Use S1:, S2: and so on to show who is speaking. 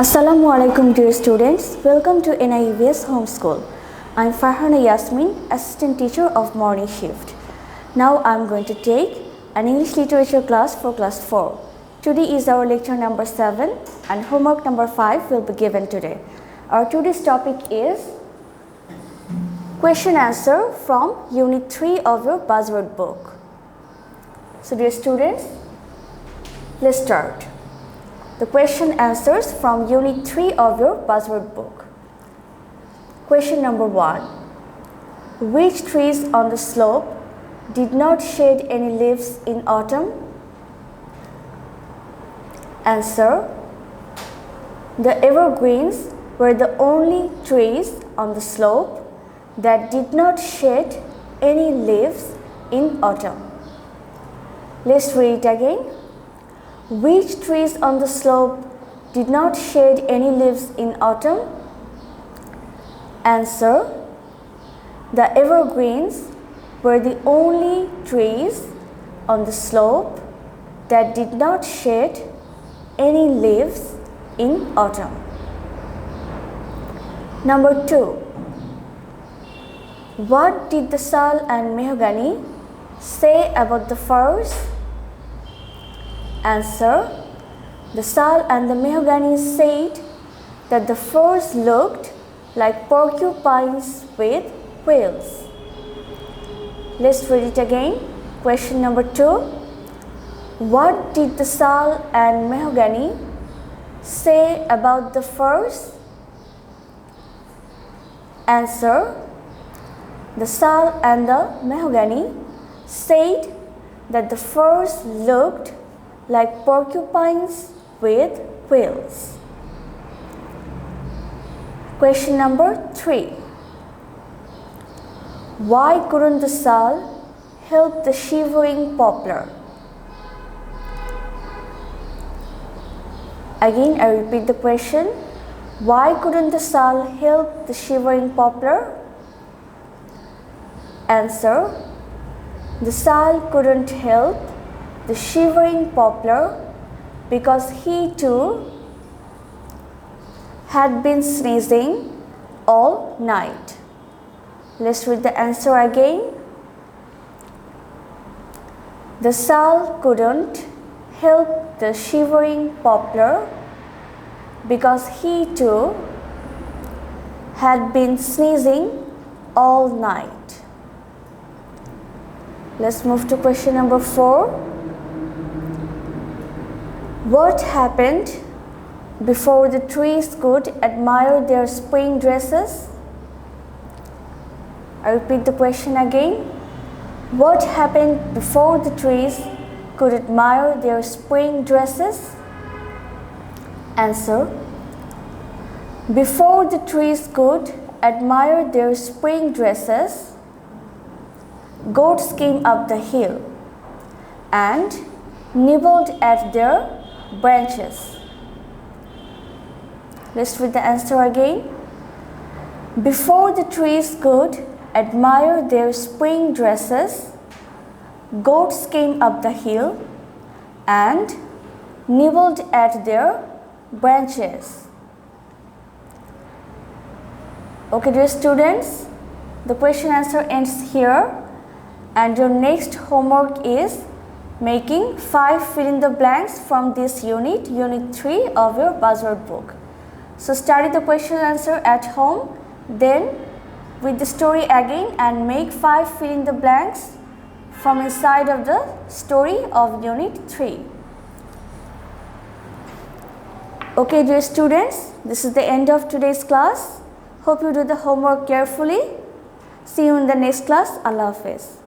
S1: Assalamu alaikum dear students, welcome to NIEVS Homeschool. I am Farhana Yasmin, assistant teacher of morning shift. Now I am going to take an English literature class for class 4. Today is our lecture number 7 and homework number 5 will be given today. Our today's topic is question answer from Unit 3 of your buzzword book. So dear students, let's start. The question answers from Unit 3 of your buzzword book. Question number 1. Which trees on the slope did not shed any leaves in autumn? Answer. The evergreens were the only trees on the slope that did not shed any leaves in autumn. Let's read it again. Which trees on the slope did not shed any leaves in autumn? Answer. The evergreens were the only trees on the slope that did not shed any leaves in autumn. Number 2. What did the sal and mahogany say about the firs? Answer. The sal and the mahogany said that the firs looked like porcupines with quills. Let's read it again. Question number 2. What did the sal and mahogany say about the firs? Answer. The sal and the mahogany said that the firs looked like porcupines with quills. Question number 3. Why couldn't the sal help the shivering poplar? Again, I repeat the question. Why couldn't the sal help the shivering poplar? Answer. The sal couldn't help the shivering poplar because he too had been sneezing all night. Let's read the answer again. The sal couldn't help the shivering poplar because he too had been sneezing all night. Let's move to question number 4. What happened before the trees could admire their spring dresses? I repeat the question again. What happened before the trees could admire their spring dresses? Answer. Before the trees could admire their spring dresses, goats came up the hill and nibbled at their branches. Let's read the answer again. Before the trees could admire their spring dresses, goats came up the hill and nibbled at their branches. Okay, dear students, the question answer ends here and your next homework is making 5 fill in the blanks from this unit, Unit 3 of your buzzword book. So study the question answer at home, then read the story again and make 5 fill in the blanks from inside of the story of Unit 3. Okay dear students, this is the end of today's class. Hope you do the homework carefully. See you in the next class. Allah Hafiz.